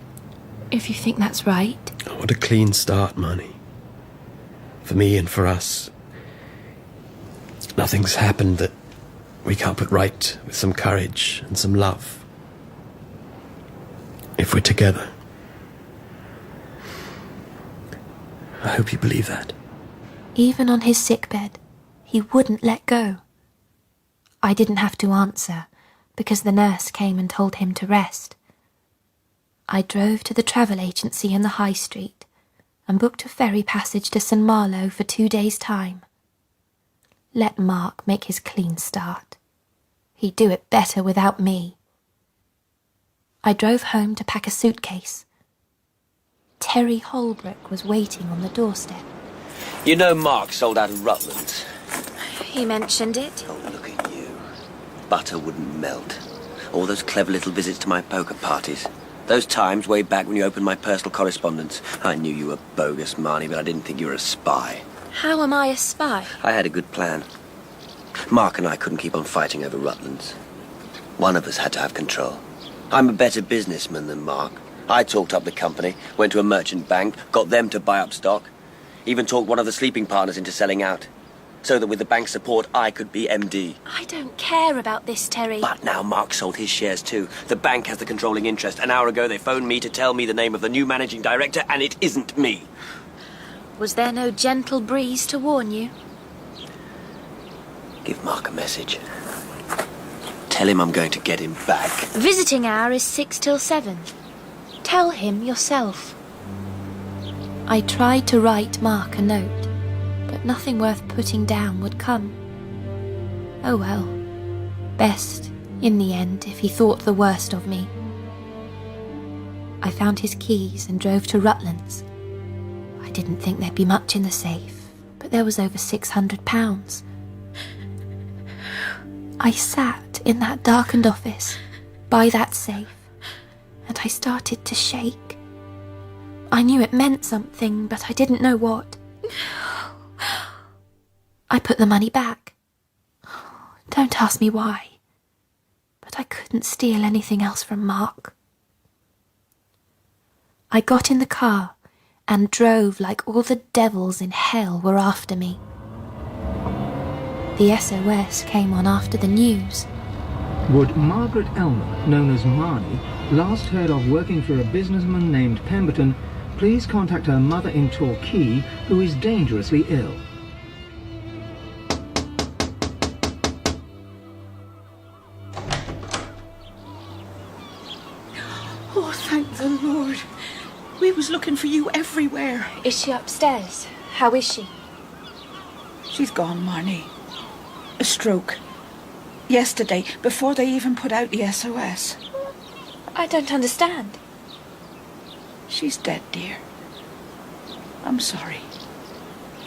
If you think that's right. I want a clean start, Marnie. For me and for us. Nothing's happened that we can't put right with some courage and some love. If we're together. I hope you believe that. Even on his sickbed, he wouldn't let go. I didn't have to answer, because the nurse came and told him to rest. I drove to the travel agency in the High Street and booked a ferry passage to St. Malo for 2 days' time. Let Mark make his clean start. He'd do it better without me. I drove home to pack a suitcase. Terry Holbrook was waiting on the doorstep. You know Mark sold out of Rutland's. He mentioned it. Oh, look at you. Butter wouldn't melt. All those clever little visits to my poker parties. Those times way back when you opened my personal correspondence. I knew you were bogus, Marnie, but I didn't think you were a spy. How am I a spy? I had a good plan. Mark and I couldn't keep on fighting over Rutland's. One of us had to have control. I'm a better businessman than Mark. I talked up the company, went to a merchant bank, got them to buy up stock. Even talked one of the sleeping partners into selling out. So that with the bank's support, I could be MD. I don't care about this, Terry. But now Mark sold his shares too. The bank has the controlling interest. An hour ago, they phoned me to tell me the name of the new managing director, and it isn't me. Was there no gentle breeze to warn you? Give Mark a message. Tell him I'm going to get him back. Visiting hour is 6 till 7. Tell him yourself. I tried to write Mark a note, but nothing worth putting down would come. Oh well. Best, in the end, if he thought the worst of me. I found his keys and drove to Rutland's. I didn't think there'd be much in the safe, but there was over £600. I sat in that darkened office, by that safe, and I started to shake. I knew it meant something, but I didn't know what. I put the money back. Don't ask me why, but I couldn't steal anything else from Mark. I got in the car and drove like all the devils in hell were after me. The SOS came on after the news. Would Margaret Elmer, known as Marnie, last heard of working for a businessman named Pemberton, please contact her mother in Torquay, who is dangerously ill. Oh, thank the Lord. We was looking for you everywhere. Is she upstairs? How is she? She's gone, Marnie. A stroke. Yesterday, before they even put out the SOS. I don't understand. She's dead, dear. I'm sorry.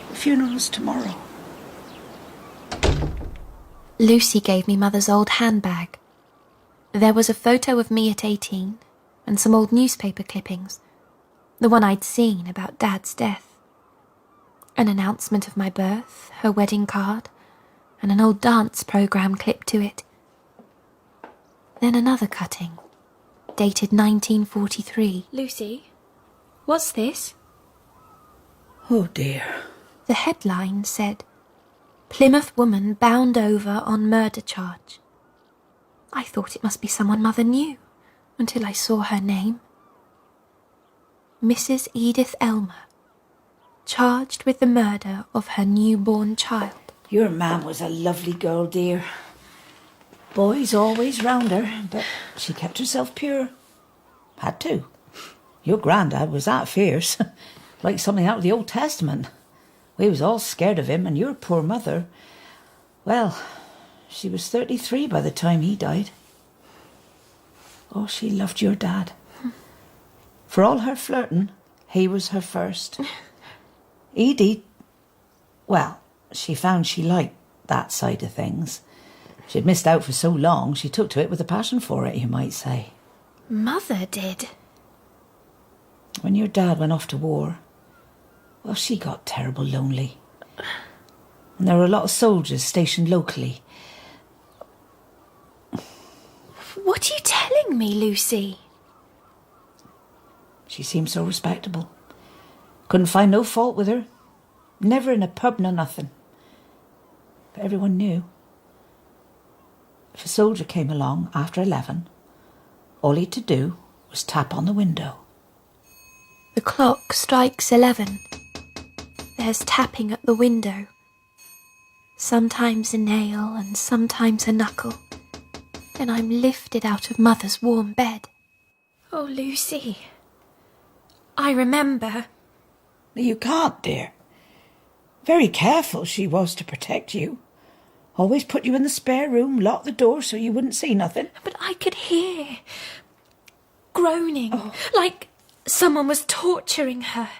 The funeral's tomorrow. Lucy gave me Mother's old handbag. There was a photo of me at 18 and some old newspaper clippings, the one I'd seen about Dad's death. An announcement of my birth, her wedding card, and an old dance programme clipped to it. Then another cutting, dated 1943. Lucy, what's this? Oh, dear. The headline said, "Plymouth woman bound over on murder charge." I thought it must be someone Mother knew, until I saw her name. Mrs. Edith Elmer, charged with the murder of her newborn child. Your mam was a lovely girl, dear. Boys always round her, but she kept herself pure. Had to. Your granddad was that fierce, like something out of the Old Testament. We was all scared of him, and your poor mother, well, she was 33 by the time he died. Oh, she loved your dad. For all her flirting, he was her first. Edie, well, she found she liked that side of things. She'd missed out for so long, she took to it with a passion for it, you might say. Mother did. When your dad went off to war, well, she got terrible lonely. And there were a lot of soldiers stationed locally. What are you telling me, Lucy? She seemed so respectable. Couldn't find no fault with her. Never in a pub nor nothing. But everyone knew. If a soldier came along after 11, all he'd to do was tap on the window. The clock strikes 11. There's tapping at the window. Sometimes a nail and sometimes a knuckle. Then I'm lifted out of Mother's warm bed. Oh, Lucy. I remember. You can't, dear. Very careful she was to protect you. Always put you in the spare room, lock the door so you wouldn't see nothing. But I could hear groaning, like someone was torturing her.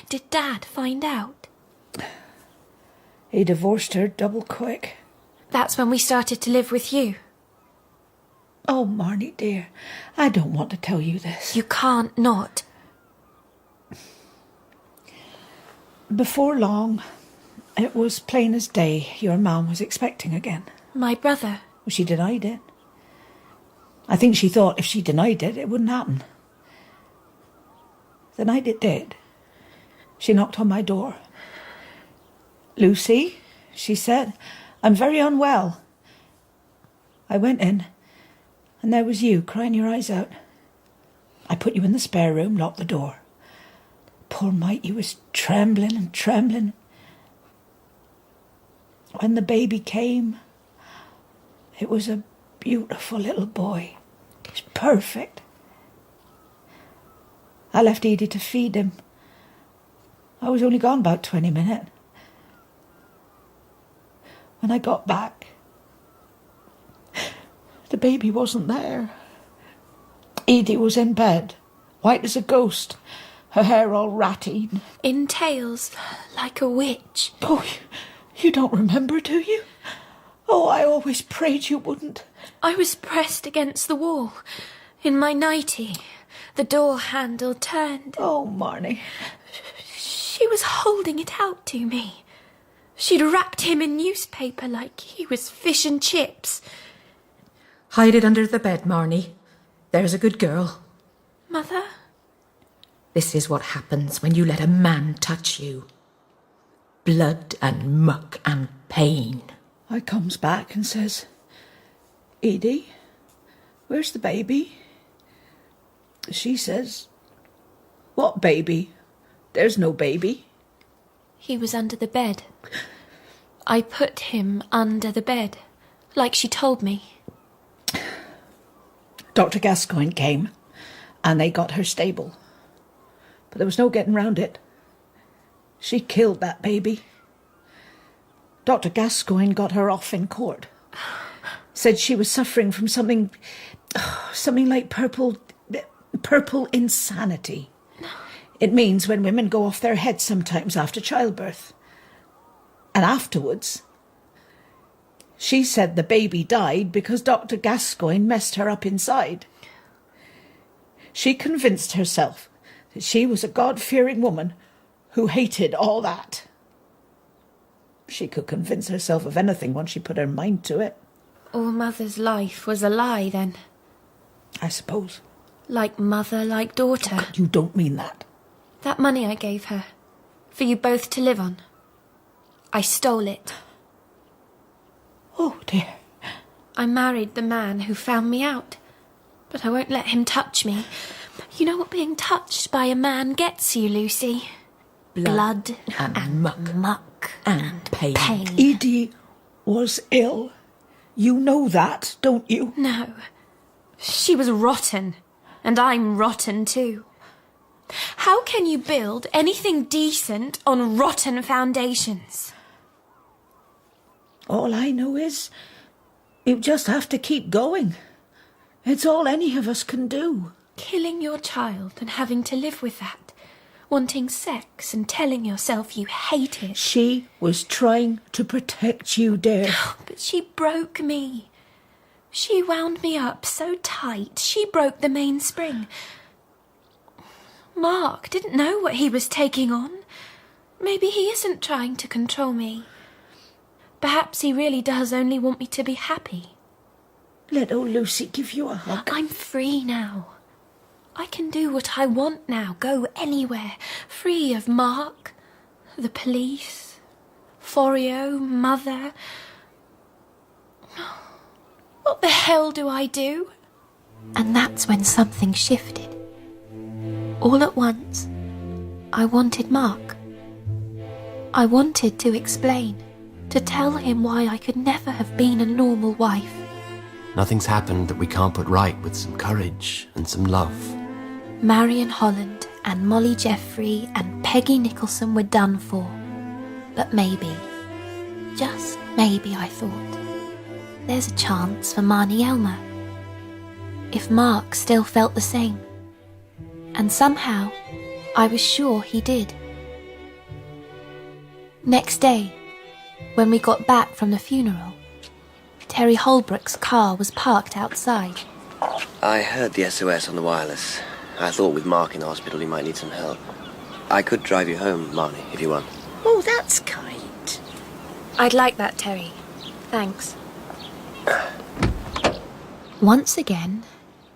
Did Dad find out? He divorced her double quick. That's when we started to live with you. Oh, Marnie, dear, I don't want to tell you this. You can't not. Before long, it was plain as day your mum was expecting again. My brother? She denied it. I think she thought if she denied it, it wouldn't happen. The night it did, she knocked on my door. "Lucy," she said, "I'm very unwell." I went in, and there was you crying your eyes out. I put you in the spare room, locked the door. poor mite, he was trembling and trembling. When the baby came, it was a beautiful little boy. He's perfect. I left Edie to feed him. I was only gone about 20 minutes. When I got back, the baby wasn't there. Edie was in bed, white as a ghost, her hair all ratty. In tails, like a witch. Oh, you don't remember, do you? Oh, I always prayed you wouldn't. I was pressed against the wall, in my nightie. The door handle turned. Oh, Marnie. She was holding it out to me. She'd wrapped him in newspaper like he was fish and chips. Hide it under the bed, Marnie. There's a good girl. Mother? This is what happens when you let a man touch you. Blood and muck and pain. I comes back and says, Edie, where's the baby? She says, what baby? There's no baby. He was under the bed. I put him under the bed, like she told me. Dr. Gascoigne came, and they got her stable. But there was no getting round it. She killed that baby. Dr. Gascoigne got her off in court. Said she was suffering from something like purple insanity. It means when women go off their heads sometimes after childbirth. And afterwards, she said the baby died because Dr. Gascoigne messed her up inside. She convinced herself that she was a God-fearing woman who hated all that. She could convince herself of anything once she put her mind to it. All Mother's life was a lie, then? I suppose. Like mother, like daughter. Oh, you don't mean that. That money I gave her, for you both to live on. I stole it. Oh, dear. I married the man who found me out, but I won't let him touch me. You know what being touched by a man gets you, Lucy? Blood and muck and pain. Edie was ill. You know that, don't you? No. She was rotten, and I'm rotten too. How can you build anything decent on rotten foundations? All I know is you just have to keep going. It's all any of us can do. Killing your child and having to live with that. Wanting sex and telling yourself you hate it. She was trying to protect you, dear. But she broke me. She wound me up so tight, she broke the mainspring. Mark didn't know what he was taking on. Maybe he isn't trying to control me. Perhaps he really does only want me to be happy. Let old Lucy give you a hug. I'm free now. I can do what I want now, go anywhere, free of Mark, the police, Forio, Mother. What the hell do I do? And that's when something shifted. All at once, I wanted Mark. I wanted to explain, to tell him why I could never have been a normal wife. Nothing's happened that we can't put right with some courage and some love. Marion Holland and Molly Jeffrey and Peggy Nicholson were done for. But maybe, just maybe, I thought, there's a chance for Marnie Elmer. If Mark still felt the same. And somehow, I was sure he did. Next day, when we got back from the funeral, Terry Holbrook's car was parked outside. I heard the SOS on the wireless. I thought with Mark in the hospital he might need some help. I could drive you home, Marnie, if you want. Oh, that's kind. I'd like that, Terry. Thanks. Once again,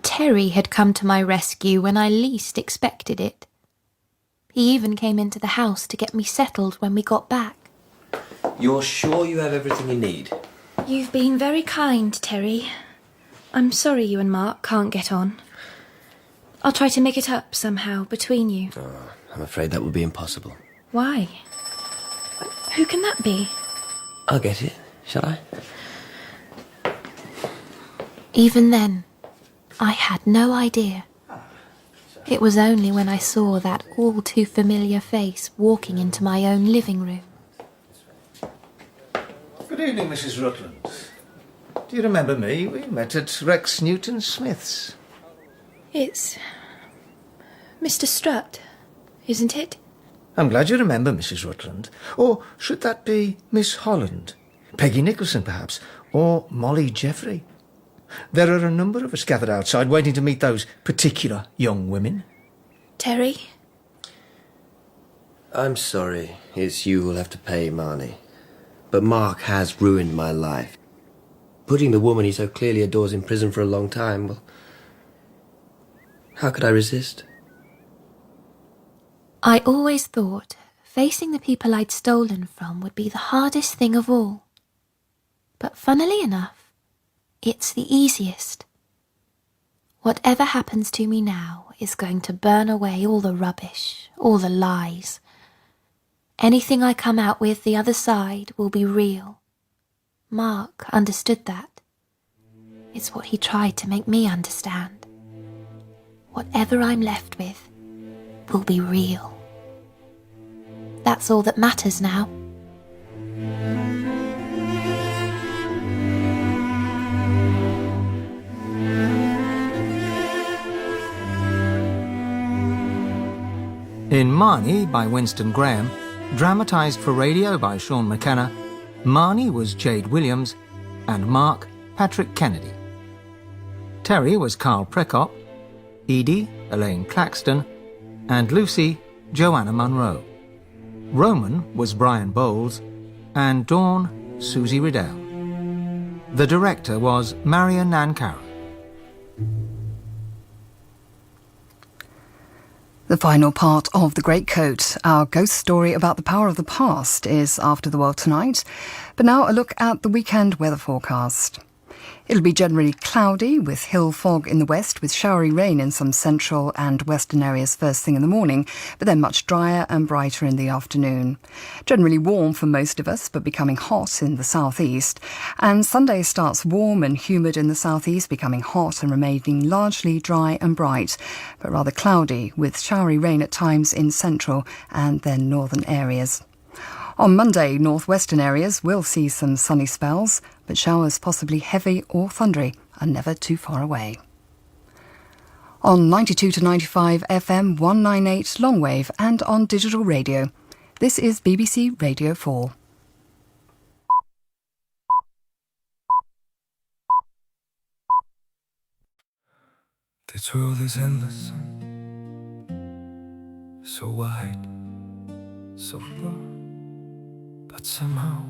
Terry had come to my rescue when I least expected it. He even came into the house to get me settled when we got back. You're sure you have everything you need? You've been very kind, Terry. I'm sorry you and Mark can't get on. I'll try to make it up somehow between you. I'm afraid that would be impossible. Why? Who can that be? I'll get it, shall I? Even then, I had no idea. It was only when I saw that all too familiar face walking into my own living room. Good evening, Mrs. Rutland. Do you remember me? We met at Rex Newton Smith's. It's Mr. Strutt, isn't it? I'm glad you remember, Mrs. Rutland. Or should that be Miss Holland? Peggy Nicholson, perhaps? Or Molly Jeffrey? There are a number of us gathered outside waiting to meet those particular young women. Terry? I'm sorry. It's you who'll have to pay, Marnie. But Mark has ruined my life. Putting the woman he so clearly adores in prison for a long time, well, how could I resist? I always thought facing the people I'd stolen from would be the hardest thing of all. But funnily enough, it's the easiest. Whatever happens to me now is going to burn away all the rubbish, all the lies. Anything I come out with the other side will be real. Mark understood that. It's what he tried to make me understand. Whatever I'm left with will be real. That's all that matters now. In Marnie by Winston Graham, dramatised for radio by Sean McKenna, Marnie was Jade Williams and Mark Patrick Kennedy. Terry was Carl Prekop, Edie Elaine Claxton, and Lucy Joanna Munro. Roman was Brian Bowles, and Dawn Susie Riddell. The director was Marion Nancarrow. The final part of The Great Coat, our ghost story about the power of the past, is After the World tonight. But now a look at the weekend weather forecast. It'll be generally cloudy with hill fog in the west with showery rain in some central and western areas first thing in the morning, but then much drier and brighter in the afternoon. Generally warm for most of us, but becoming hot in the southeast. And Sunday starts warm and humid in the southeast, becoming hot and remaining largely dry and bright, but rather cloudy with showery rain at times in central and then northern areas. On Monday, northwestern areas will see some sunny spells, but showers possibly heavy or thundery are never too far away. On 92 to 95 FM 198 longwave and on digital radio, this is BBC Radio 4. This world is endless, so wide, so far. But somehow,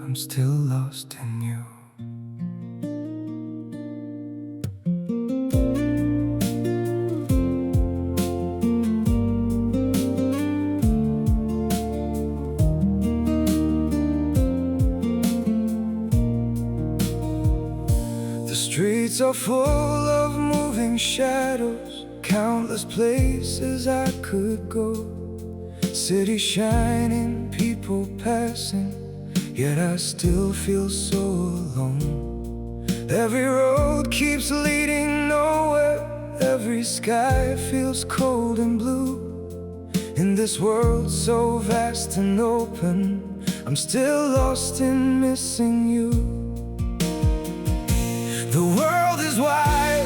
I'm still lost in you. The streets are full of moving shadows, countless places I could go. City shining, people passing, yet I still feel so alone. Every road keeps leading nowhere, every sky feels cold and blue. In this world so vast and open, I'm still lost in missing you. The world is wide,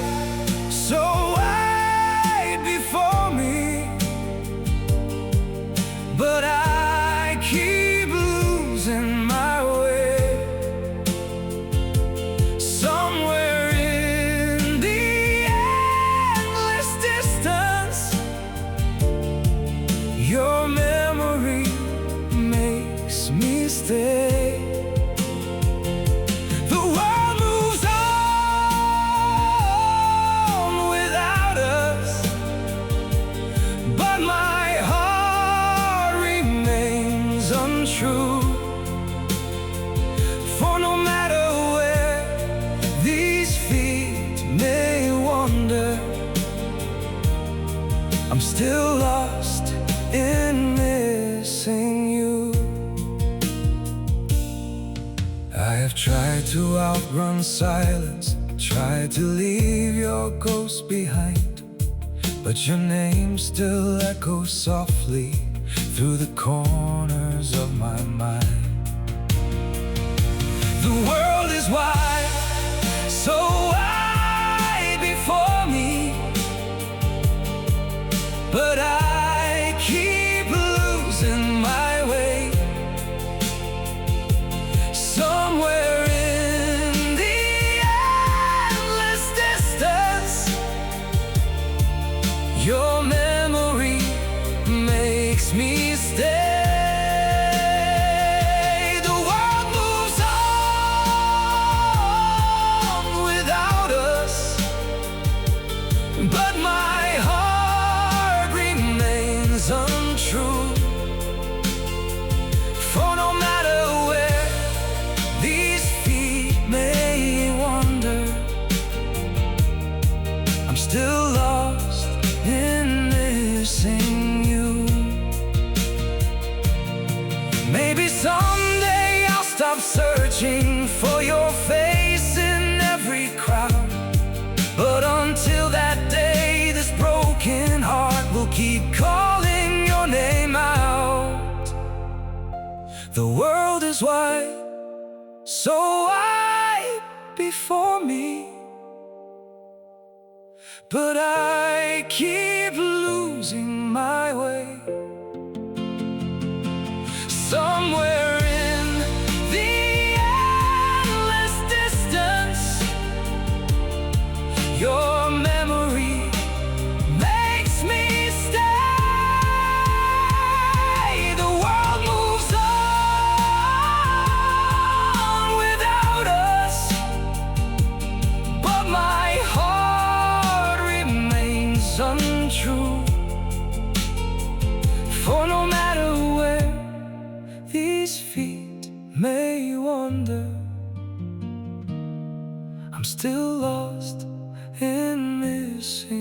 so wide before me, but I keep losing my way. Somewhere in the endless distance, your memory makes me stay. still lost in missing you. I have tried to outrun silence, tried to leave your ghost behind, but your name still echoes softly through the corners of my mind. The world is wide, so wide before me, but I keep losing my way. Somewhere in the endless distance, your memory makes me stay. The world moves on without us, but my heart remains untrue. For no matter where these feet may wander, I'm still lost in missing you. Maybe someday I'll stop searching for your face in every crowd, but until that day, this broken heart will keep calling your name out. The world is wide, so wide before me, but I keep losing my way. Somewhere in the endless distance, your memory makes me stay. The world moves on without us, but my heart remains untrue. For no matter where these feet may wander, I'm still lost in missing